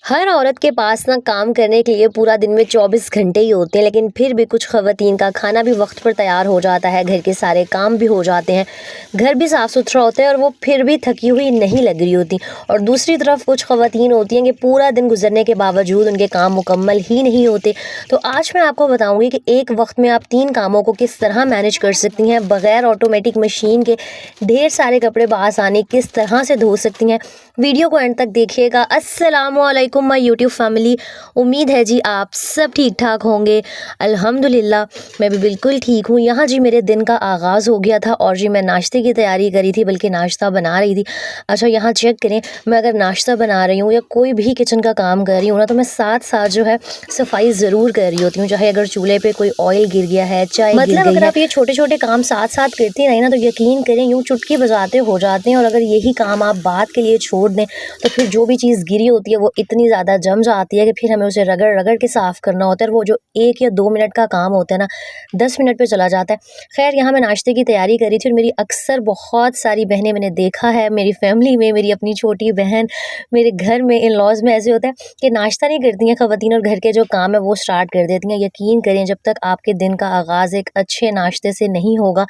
हर औरत के पास ना काम करने के लिए पूरा दिन में 24 घंटे ही होते हैं, लेकिन फिर भी कुछ ख़वातीन का खाना भी वक्त पर तैयार हो जाता है, घर के सारे काम भी हो जाते हैं, घर भी साफ़ सुथरा होता है और वो फिर भी थकी हुई नहीं लग रही होती। और दूसरी तरफ कुछ ख़वातीन होती हैं कि पूरा दिन गुजरने के बावजूद उनके काम मुकम्मल ही नहीं होते। तो आज मैं आपको बताऊँगी कि एक वक्त में आप 3 कामों को किस तरह मैनेज कर सकती हैं, बग़ैर ऑटोमेटिक मशीन के ढेर सारे कपड़े बआसानी किस तरह से धो सकती हैं। वीडियो को एंड तक देखिएगा। अस्सलामु अलैकुम माय यूट्यूब फैमिली, उम्मीद है जी आप सब ठीक ठाक होंगे। अल्हम्दुलिल्लाह मैं भी बिल्कुल ठीक हूँ। यहाँ जी मेरे दिन का आगाज़ हो गया था और जी मैं नाश्ते की तैयारी करी थी, बल्कि नाश्ता बना रही थी। अच्छा यहाँ चेक करें, मैं अगर नाश्ता बना रही हूँ या कोई भी किचन का काम कर रही हूँ ना, तो मैं साथ साथ जो है सफाई ज़रूर कर रही होती हूँ। चाहे अगर चूल्हे पे कोई ऑयल गिर गया है, चाय गिर गई अगर आप ये छोटे छोटे काम साथ साथ करती रही ना, तो यकीन करें यूँ चुटकी बजाते हो जाते हैं। और अगर यही काम आप बात के लिए छोड़ दें तो फिर जो भी चीज़ गिरी होती है वो इतनी ज़्यादा जम जाती है कि फिर हमें उसे रगड़ रगड़ के साफ़ करना होता है। और वो जो 1 या 2 मिनट का काम होता है ना, 10 मिनट पे चला जाता है। खैर यहाँ मैं नाश्ते की तैयारी करी थी और मेरी अक्सर बहुत सारी बहनें, मैंने देखा है मेरी फैमिली में, मेरी अपनी छोटी बहन, मेरे घर में इन-लॉज़ में ऐसे होता है कि नाश्ता नहीं करती हैं ख़वातीन और घर के जो काम है वो स्टार्ट कर देती हैं। यकीन करें, जब तक आपके दिन का आगाज़ एक अच्छे नाश्ते से नहीं होगा,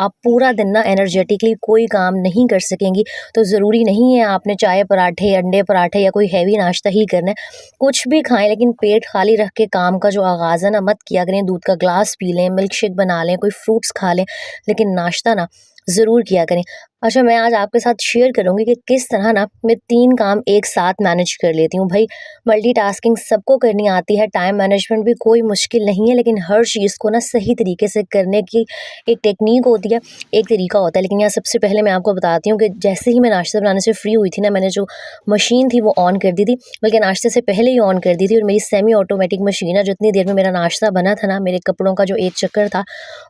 आप पूरा दिन ना एनर्जेटिकली कोई काम नहीं कर सकेंगी। तो ज़रूरी नहीं है आपने चाय पराठे, अंडे पराठे या कोई हैवी नाश्ता ही करना है। कुछ भी खाएं, लेकिन पेट खाली रख के काम का जो आगाज़ है ना मत किया करें। दूध का ग्लास पी लें, मिल्क शेक बना लें, कोई फ्रूट्स खा लें, लेकिन नाश्ता ना ज़रूर किया करें। अच्छा मैं आज आपके साथ शेयर करूँगी कि किस तरह ना मैं 3 काम एक साथ मैनेज कर लेती हूँ। भाई मल्टीटास्किंग सबको करनी आती है, टाइम मैनेजमेंट भी कोई मुश्किल नहीं है, लेकिन हर चीज़ को ना सही तरीके से करने की एक टेक्नीक होती है, एक तरीका होता है। लेकिन यहाँ सबसे पहले मैं आपको बताती हूँ कि जैसे ही मैं नाश्ता बनाने से फ्री हुई थी ना, मैंने जो मशीन थी वो ऑन कर दी थी, बल्कि नाश्ते से पहले ही ऑन कर दी थी। और मेरी सेमी ऑटोमेटिक मशीन है, जितनी देर में मेरा नाश्ता बना था ना, मेरे कपड़ों का जो एक चक्कर था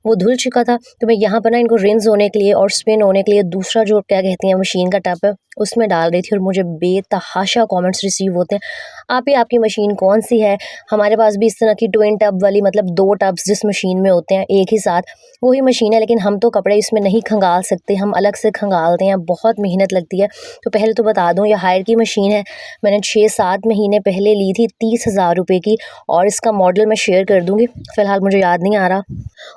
वो धुल चुका था। तो मैं यहाँ पर ना इनको रिंस होने के लिए और स्पिन होने के लिए दूसरा जो क्या कहती हैं मशीन का टब है उसमें डाल रही थी। और मुझे बेतहाशा कमेंट्स रिसीव होते हैं, आप ही आपकी मशीन कौन सी है। हमारे पास भी इस तरह की ट्विन टब वाली, मतलब 2 टब्स जिस मशीन में होते हैं एक ही साथ, वही मशीन है, लेकिन हम तो कपड़े इसमें नहीं खंगाल सकते, हम अलग से खंगालते हैं, बहुत मेहनत लगती है। तो पहले तो बता दूं, ये हायर की मशीन है, मैंने 6-7 महीने पहले ली थी 30,000 रुपये की। और इसका मॉडल मैं शेयर कर दूंगी, फ़िलहाल मुझे याद नहीं आ रहा।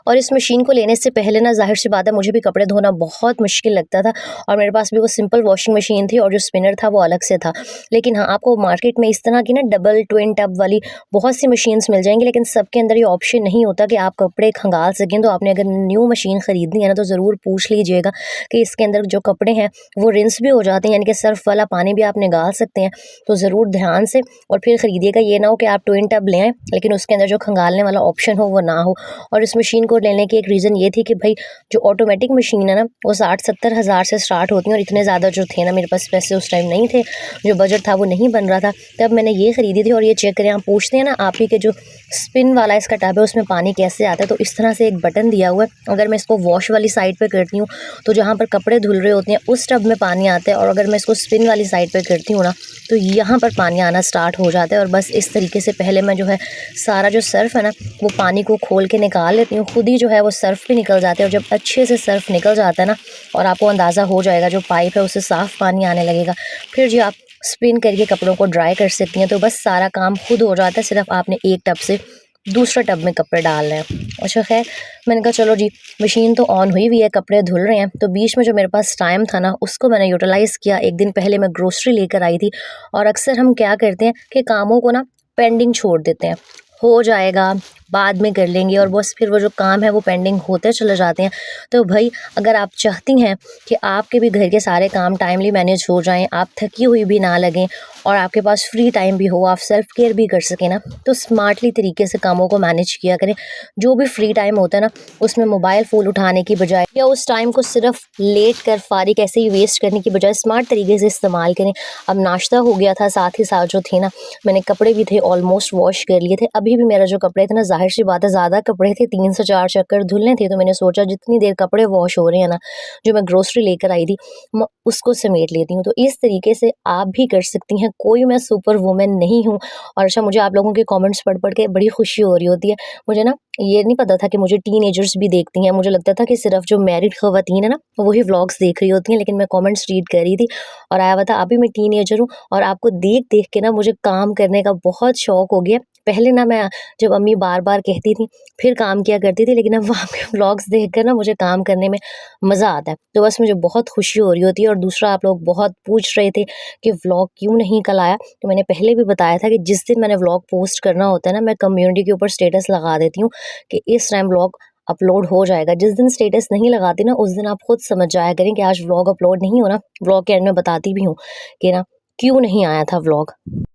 और इस मशीन को लेने से पहले ना ज़ाहिर सी बात है मुझे भी कपड़े धोना बहुत मुश्किल लगता था, और मेरे पास भी वो सिंपल वॉशिंग मशीन थी और जो स्पिनर था वो अलग से था। लेकिन हाँ, आपको मार्केट में इस तरह की ना डबल ट्विन टब वाली बहुत सी मशीन्स मिल जाएंगी, लेकिन सबके अंदर ये ऑप्शन नहीं होता कि आप कपड़े खंगाल सकें। तो आपने अगर न्यू मशीन ख़रीदनी है ना, तो ज़रूर पूछ लीजिएगा कि इसके अंदर जो कपड़े हैं वो रिंस भी हो जाते हैं, यानी कि सर्फ वाला पानी भी आप निकाल सकते हैं। तो ज़रूर ध्यान से और फिर ख़रीदिएगा। ये ना हो कि आप ट्विन टब ले आएँ लेकिन उसके अंदर जो खंगालने वाला ऑप्शन हो वो ना हो। और इस मशीन को लेने की एक रीज़न ये थी कि भाई जो ऑटोमेटिक मशीन है ना, वो 60-70 हज़ार से स्टार्ट होती हैं, और इतने ज़्यादा जो थे ना, मेरे पास पैसे उस टाइम नहीं थे, जो बजट था वो नहीं बन रहा था, तब मैंने ये ख़रीदी थी। और ये चेक करें, आप पूछते हैं ना आप ही के जो स्पिन वाला इसका टब है उसमें पानी कैसे आता है, तो इस तरह से एक बटन दिया हुआ है। अगर मैं इसको वॉश वाली साइड पर करती हूँ तो जहाँ पर कपड़े धुल रहे होते हैं उस टब में पानी आता है, और अगर मैं इसको स्पिन वाली साइड पर करती हूँ ना, तो यहाँ पर पानी आना स्टार्ट हो जाता है। और बस इस तरीके से पहले मैं जो है सारा जो सर्फ़ है ना वो पानी को खोल के निकाल लेती हूँ, खुद ही जो है वो सर्फ़ भी निकल जाता है। और जब अच्छे से सर्फ़ निकल जाता है ना, और आपको अंदाज़ा हो जाएगा जो पाइप है उससे साफ़ पानी आने लगेगा, फिर जी आप स्पिन करके कपड़ों को ड्राई कर सकती हैं। तो बस सारा काम खुद हो जाता है, सिर्फ आपने एक टब से दूसरा टब में कपड़े डालने हैं। अच्छा खैर, मैंने कहा चलो जी, मशीन तो ऑन हुई हुई है, कपड़े धुल रहे हैं, तो बीच में जो मेरे पास टाइम था ना उसको मैंने यूटिलाइज़ किया। एक दिन पहले मैं ग्रोसरी लेकर आई थी, और अक्सर हम क्या करते हैं कि कामों को ना पेंडिंग छोड़ देते हैं, हो जाएगा बाद में कर लेंगे, और बस फिर वो जो काम है वो पेंडिंग होते चले जाते हैं। तो भाई अगर आप चाहती हैं कि आपके भी घर के सारे काम टाइमली मैनेज हो जाएं, आप थकी हुई भी ना लगें, और आपके पास फ्री टाइम भी हो, आप सेल्फ केयर भी कर सकें ना, तो स्मार्टली तरीके से कामों को मैनेज किया करें। जो भी फ्री टाइम होता है ना, उसमें मोबाइल फ़ोन उठाने की बजाय या उस टाइम को सिर्फ लेट कर फारिग ऐसे ही वेस्ट करने की बजाय स्मार्ट तरीके से इस्तेमाल करें। अब नाश्ता हो गया था, साथ ही साथ जो थे ना, मैंने कपड़े भी थे ऑलमोस्ट वॉश कर लिए थे। अभी भी मेरा जो कपड़े थे ना, ज़ाहिर सी बात है ज़्यादा कपड़े थे, 3 से 4 चक्कर धुलने थे, तो मैंने सोचा जितनी देर कपड़े वॉश हो रहे हैं ना, जो मैं ग्रोसरी लेकर आई थी, मैं उसको समेट लेती हूँ। तो इस तरीके से आप भी कर सकती हैं, कोई मैं सुपर वुमन नहीं हूँ। और अच्छा, मुझे आप लोगों के कमेंट्स पढ़ के बड़ी खुशी हो रही होती है। मुझे ना ये नहीं पता था कि मुझे टीनेजर्स भी देखती हैं, मुझे लगता था कि सिर्फ जो मैरिड ख़वातीन है ना, वही व्लॉग्स देख रही होती हैं, लेकिन मैं कमेंट्स रीड कर रही थी और आया हुआ था अभी मैं टीनेजर हूँ और आपको देख-देख के ना मुझे काम करने का बहुत शौक हो गया। पहले ना मैं जब अम्मी बार-बार कहती थी, फिर काम किया करती थी, लेकिन अब वहाँ पे व्लॉग्स देखकर ना मुझे काम करने में मज़ा आता है। तो बस मुझे बहुत खुशी हो रही होती है। और दूसरा, आप लोग बहुत पूछ रहे थे कि व्लॉग क्यों नहीं कल आया, तो मैंने पहले भी बताया था कि जिस दिन मैंने व्लॉग पोस्ट करना होता है ना, मैं कम्युनिटी के ऊपर स्टेटस लगा देती हूँ कि इस टाइम व्लॉग अपलोड हो जाएगा। जिस दिन स्टेटस नहीं लगाती ना, उस दिन आप खुद समझ जाया करें कि आज व्लॉग अपलोड नहीं हो ना। व्लॉग के एंड में बताती भी हूँ कि ना क्यों नहीं आया था व्लॉग।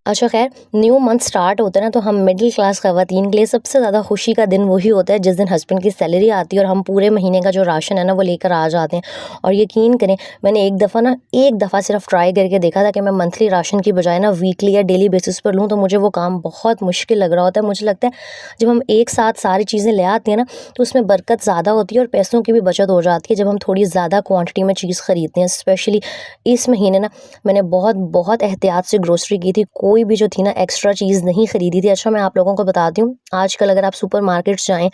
अच्छा खैर, न्यू मंथ स्टार्ट होता है ना, तो हम मिडिल क्लास ख़वातीन के लिए सबसे ज़्यादा खुशी का दिन वही होता है जिस दिन हस्बैंड की सैलरी आती है और हम पूरे महीने का जो राशन है ना वो लेकर आ जाते हैं। और यकीन करें, मैंने एक दफ़ा सिर्फ ट्राई करके देखा था कि मैं मंथली राशन की बजाय ना वीकली या डेली बेसिस पर लूँ, तो मुझे वो काम बहुत मुश्किल लग रहा होता है। मुझे लगता है जब हम एक साथ सारी चीज़ें ले आते हैं ना, तो उसमें बरकत ज़्यादा होती है और पैसों की भी बचत हो जाती है जब हम थोड़ी ज़्यादा क्वान्टिटी में चीज़ ख़रीदते हैं। स्पेशली इस महीने ना मैंने बहुत एहतियात से ग्रोसरी की थी, कोई भी जो थी ना एक्स्ट्रा चीज़ नहीं खरीदी थी। अच्छा, मैं आप लोगों को बताती हूँ, आजकल अगर आप सुपर मार्केट्स जाएँ,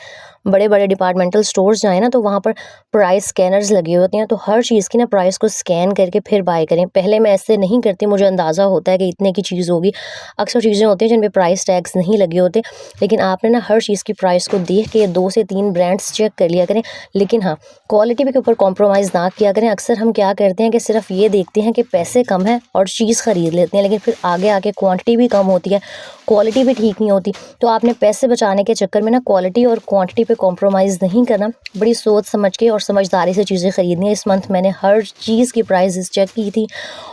बड़े-बड़े डिपार्टमेंटल स्टोर्स जाएँ ना, तो वहाँ पर प्राइस स्कैनर्स लगे होते हैं, तो हर चीज़ की ना प्राइस को स्कैन करके फिर बाय करें। पहले मैं ऐसे नहीं करती, मुझे अंदाज़ा होता है कि इतने की चीज़ होगी। अक्सर चीज़ें होती हैं जिन पे प्राइस टैग्स नहीं लगे होते, लेकिन आपने ना हर चीज़ की प्राइस को देख के 2 से 3 ब्रांड्स चेक कर लिया करें। लेकिन हाँ, क्वालिटी के ऊपर कॉम्प्रोमाइज़ ना किया करें। अक्सर हम क्या करते हैं कि सिर्फ ये देखते हैं कि पैसे कम हैं और चीज़ खरीद लेते हैं, लेकिन फिर आगे आके क्वांटिटी भी कम होती है, क्वालिटी भी ठीक नहीं होती। तो आपने पैसे बचाने के चक्कर में ना क्वालिटी और क्वांटिटी पे कॉम्प्रोमाइज़ नहीं करना, बड़ी सोच समझ के और समझदारी से चीज़ें खरीदनी है। इस मंथ मैंने हर चीज़ की प्राइसेस चेक की थी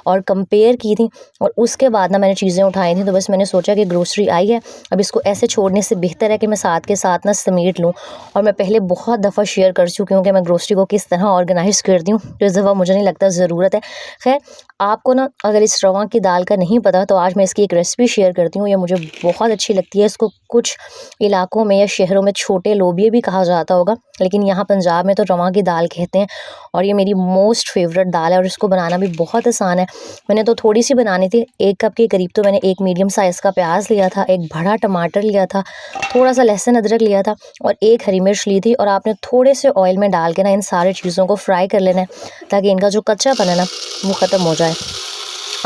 और कंपेयर की थी और उसके बाद ना मैंने चीज़ें उठाई थी। तो बस मैंने सोचा कि ग्रोसरी आई है, अब इसको ऐसे छोड़ने से बेहतर है कि मैं साथ के साथ ना समेट लूँ। और मैं पहले बहुत दफ़ा शेयर कर चुकी हूँ कि मैं ग्रोसरी को किस तरह ऑर्गेनाइज़ करती हूँ, तो इस दफ़ा मुझे नहीं लगता ज़रूरत है। खैर, आपको ना अगर इस रवा की दाल का नहीं पता, तो आज मैं इसकी एक रेसिपी शेयर करती हूँ। ये मुझे बहुत अच्छी लगती है। इसको कुछ इलाकों में या शहरों में छोटे लोबिये भी कहा जाता होगा, लेकिन यहाँ पंजाब में तो रवा की दाल कहते हैं। और ये मेरी मोस्ट फेवरेट दाल है और इसको बनाना भी बहुत आसान है। मैंने तो थोड़ी सी बनानी थी, 1 कप के करीब। तो मैंने एक मीडियम साइज़ का प्याज लिया था, एक बड़ा टमाटर लिया था, थोड़ा सा लहसुन अदरक लिया था और एक हरी मिर्च ली थी। और आपने थोड़े से ऑयल में डाल के ना इन सारी चीज़ों को फ्राई कर लेना है, ताकि इनका जो कच्चापन है ना वो ख़त्म हो जाए।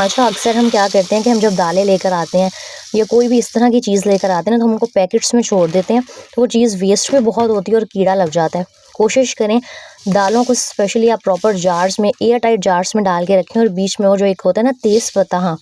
अच्छा, अक्सर हम क्या करते हैं कि हम जब दालें लेकर आते हैं या कोई भी इस तरह की चीज़ लेकर आते हैं ना, तो हम उनको पैकेट्स में छोड़ देते हैं, तो वो चीज़ वेस्ट भी बहुत होती है और कीड़ा लग जाता है। कोशिश करें दालों को स्पेशली आप प्रॉपर जार्स में, एयर टाइट जार्स में डाल के रखें और बीच में वो जो एक होता है ना तेज़ पत्ता, हाँ,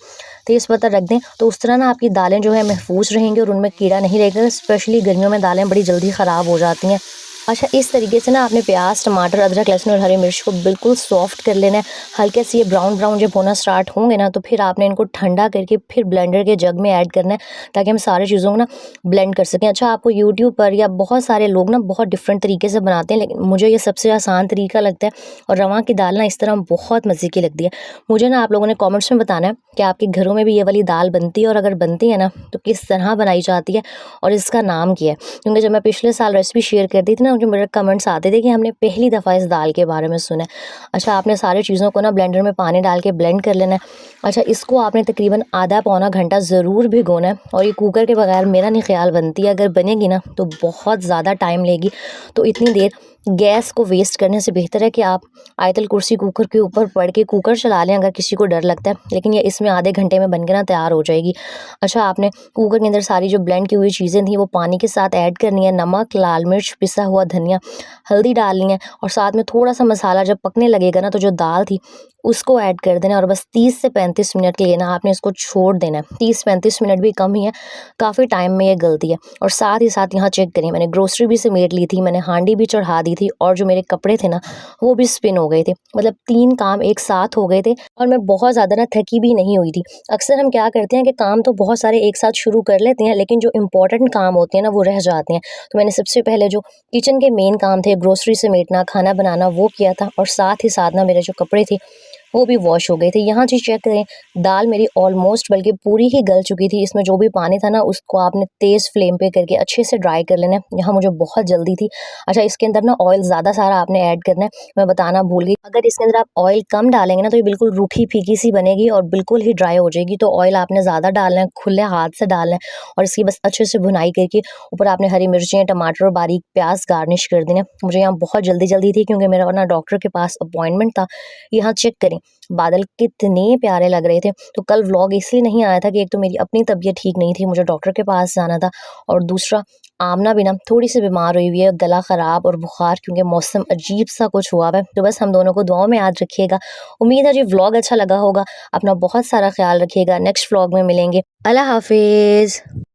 तेज़ पत्ता रख दें, तो उस तरह ना आपकी दालें जो है महफूज रहेंगी और उनमें कीड़ा नहीं रहेगा। स्पेशली गर्मियों में दालें बड़ी जल्दी ख़राब हो जाती हैं। अच्छा, इस तरीके से ना आपने प्याज, टमाटर, अदरक, लहसुन और हरी मिर्च को बिल्कुल सॉफ्ट कर लेना है। हल्के से ये ब्राउन जब होना स्टार्ट होंगे ना, तो फिर आपने इनको ठंडा करके फिर ब्लेंडर के जग में ऐड करना है, ताकि हम सारी चीज़ों को ना ब्लेंड कर सकें। अच्छा, आपको यूट्यूब पर या बहुत सारे लोग ना बहुत डिफरेंट तरीके से बनाते हैं, लेकिन मुझे ये सबसे आसान तरीका लगता है। और रवा की दाल ना इस तरह बहुत मज़े की लगती है। मुझे ना आप लोगों ने कमेंट्स में बताना है कि आपके घरों में भी ये वाली दाल बनती है, और अगर बनती है ना तो किस तरह बनाई जाती है और इसका नाम क्या है। क्योंकि जब मैं पिछले साल रेसिपी शेयर करती थी ना, मुझे मेरे कमेंट्स आते थे कि हमने पहली दफ़ा इस दाल के बारे में सुना है। अच्छा, आपने सारी चीज़ों को ना ब्लेंडर में पानी डाल के ब्लेंड कर लेना है। अच्छा, इसको आपने तकरीबन आधा पौना घंटा ज़रूर भिगोना है। और ये कुकर के बगैर मेरा नहीं ख्याल बनती है, अगर बनेगी ना तो बहुत ज़्यादा टाइम लेगी। तो इतनी देर गैस को वेस्ट करने से बेहतर है कि आप आयतल कुर्सी कुकर के ऊपर पड़ के कुकर चला लें, अगर किसी को डर लगता है। लेकिन ये इसमें आधे घंटे में बन के ना तैयार हो जाएगी। अच्छा, आपने कुकर के अंदर सारी जो ब्लेंड की हुई चीज़ें थी वो पानी के साथ ऐड करनी है। नमक, लाल मिर्च, पिसा हुआ धनिया, हल्दी डालनी है और साथ में थोड़ा सा मसाला जब पकने लगेगा ना, तो जो दाल थी उसको ऐड कर देना और बस 30 से 35 मिनट के लिए ना आपने इसको छोड़ देना है। 30-35 मिनट भी कम ही है, काफ़ी टाइम में ये गलती है। और साथ ही साथ यहाँ चेक करिए, मैंने ग्रोसरी भी समेट ली थी, मैंने हांडी भी चढ़ा दी थी और जो मेरे कपड़े थे ना वो भी स्पिन हो गए थे। मतलब 3 काम एक साथ हो गए थे और मैं बहुत ज़्यादा ना थकी भी नहीं हुई थी। अक्सर हम क्या करते हैं कि काम तो बहुत सारे एक साथ शुरू कर लेते हैं, लेकिन जो इम्पोर्टेंट काम होते हैं ना वो रह जाते हैं। तो मैंने सबसे पहले जो किचन के मेन काम थे, ग्रोसरी समेटना, खाना बनाना, वो किया था। और साथ ही साथ ना मेरे जो कपड़े थे वो भी वॉश हो गए थे। यहाँ चीज़ चेक करें, दाल मेरी ऑलमोस्ट बल्कि पूरी ही गल चुकी थी। इसमें जो भी पानी था ना उसको आपने तेज़ फ्लेम पे करके अच्छे से ड्राई कर लेना है। यहाँ मुझे बहुत जल्दी थी। अच्छा, इसके अंदर ना ऑयल ज़्यादा सारा आपने ऐड करना है, मैं बताना भूल गई। अगर इसके अंदर आप ऑयल कम डालेंगे ना तो ये बिल्कुल रूखी फीकी सी बनेगी और बिल्कुल ही ड्राई हो जाएगी। तो ऑयल आपने ज़्यादा डालना है, खुले हाथ से डालना है और इसकी बस अच्छे से भुनाई करके ऊपर आपने हरी मिर्चें, टमाटर और बारीक प्याज गार्निश कर देना है। मुझे यहाँ बहुत जल्दी थी क्योंकि मेरा ना डॉक्टर के पास अपॉइंटमेंट था। यहाँ चेक करें, बादल कितने प्यारे लग रहे थे। तो कल व्लॉग इसलिए नहीं आया था कि एक तो मेरी अपनी तबीयत ठीक नहीं थी, मुझे डॉक्टर के पास जाना था, और दूसरा आमना भी ना थोड़ी-सी बीमार हुई हुई है, गला ख़राब और बुखार, क्योंकि मौसम अजीब-सा कुछ हुआ हुआ है। तो बस हम दोनों को दुआओं में याद रखिएगा। उम्मीद है जी व्लॉग अच्छा लगा होगा। अपना बहुत सारा ख़्याल रखिएगा। नेक्स्ट व्लॉग में मिलेंगे। अल्लाह हाफ़िज़।